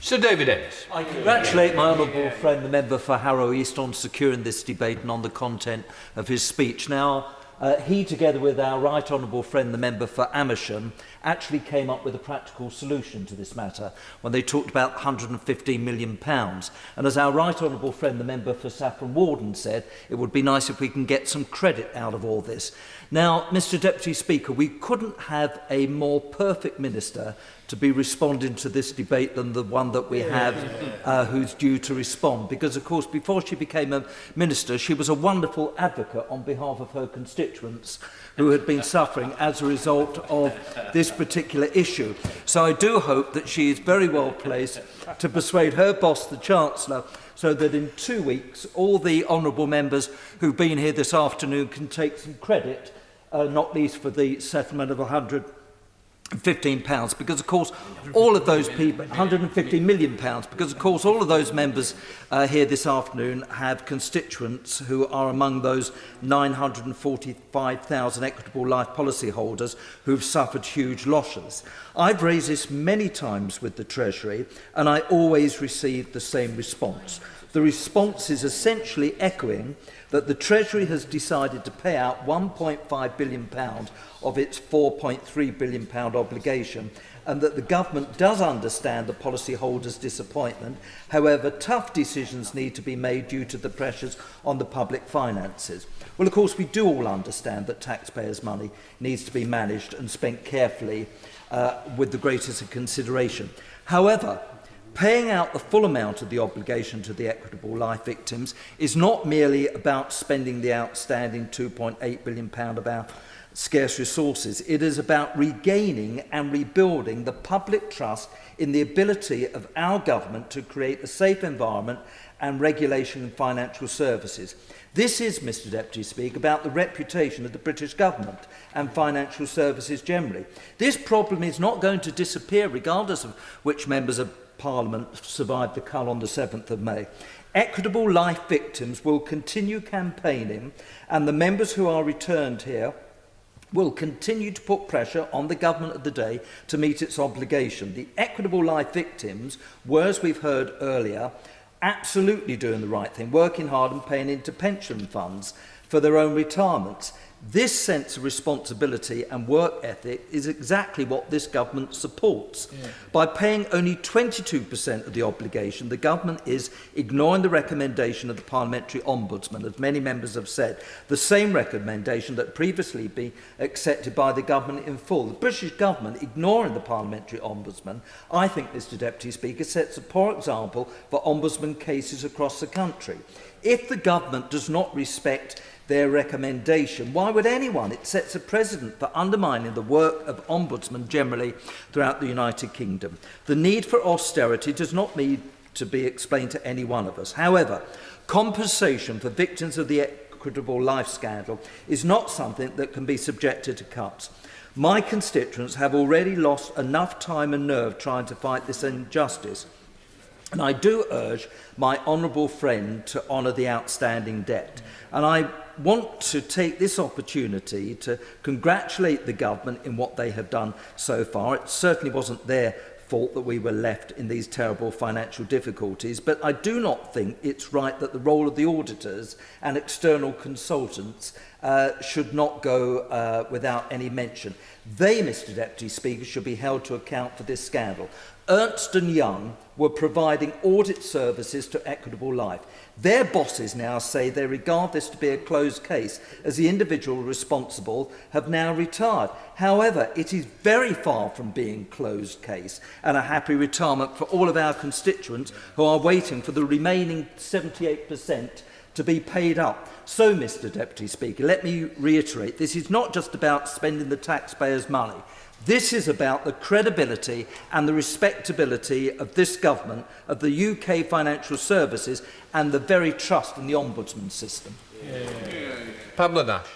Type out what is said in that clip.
Sir David Amess. I congratulate my honourable friend, the member for Harrow East, on securing this debate and on the content of his speech. Now, he, together with our right honourable friend, the member for Amersham, actually came up with a practical solution to this matter when they talked about £115 million. And as our right honourable friend, the member for Saffron Walden, said, it would be nice if we can get some credit out of all this. Now, Mr Deputy Speaker, we couldn't have a more perfect minister to be responding to this debate than the one that we have who's due to respond. Because, of course, before she became a minister, she was a wonderful advocate on behalf of her constituents who had been suffering as a result of this particular issue. So I do hope that she is very well placed to persuade her boss, the Chancellor, so that in 2 weeks all the honourable members who've been here this afternoon can take some credit, not least for the settlement of £115, because of course all of those people, £150 million, because of course all of those members here this afternoon have constituents who are among those 945,000 Equitable Life policy holders who've suffered huge losses. I've raised this many times with the Treasury and I always receive the same response. The response is essentially echoing that the Treasury has decided to pay out £1.5 billion of its £4.3 billion obligation, and that the government does understand the policyholders' disappointment. However, tough decisions need to be made due to the pressures on the public finances. Well, of course, we do all understand that taxpayers' money needs to be managed and spent carefully with the greatest of consideration. However, paying out the full amount of the obligation to the Equitable Life victims is not merely about spending the outstanding £2.8 billion of our scarce resources. It is about regaining and rebuilding the public trust in the ability of our government to create a safe environment and regulation in financial services. This is, Mr Deputy Speaker, about the reputation of the British government and financial services generally. This problem is not going to disappear regardless of which members of Parliament survived the cull on the 7th of May. Equitable Life victims will continue campaigning, and the members who are returned here will continue to put pressure on the government of the day to meet its obligation. The Equitable Life victims were, as we've heard earlier, absolutely doing the right thing, working hard and paying into pension funds for their own retirements. This sense of responsibility and work ethic is exactly what this government supports. By paying only 22% of the obligation, the government is ignoring the recommendation of the Parliamentary Ombudsman, as many members have said, the same recommendation that previously been accepted by the government in full. The British government ignoring the Parliamentary Ombudsman, I think, Mr Deputy Speaker, sets a poor example for ombudsman cases across the country. If the government does not respect their recommendation, why would anyone? It sets a precedent for undermining the work of ombudsmen generally throughout the United Kingdom. The need for austerity does not need to be explained to any one of us. However, compensation for victims of the Equitable Life scandal is not something that can be subjected to cuts. My constituents have already lost enough time and nerve trying to fight this injustice, and I do urge my honourable friend to honour the outstanding debt. And I want to take this opportunity to congratulate the government in what they have done so far. It certainly wasn't their fault that we were left in these terrible financial difficulties, but I do not think it's right that the role of the auditors and external consultants should not go without any mention. They, Mr Deputy Speaker, should be held to account for this scandal. Ernst & Young were providing audit services to Equitable Life. Their bosses now say they regard this to be a closed case, as the individual responsible have now retired. However, it is very far from being a closed case and a happy retirement for all of our constituents who are waiting for the remaining 78% to be paid up. So, Mr Deputy Speaker, let me reiterate, this is not just about spending the taxpayers' money. This is about the credibility and the respectability of this government, of the UK financial services, and the very trust in the ombudsman system. Pablo Nash.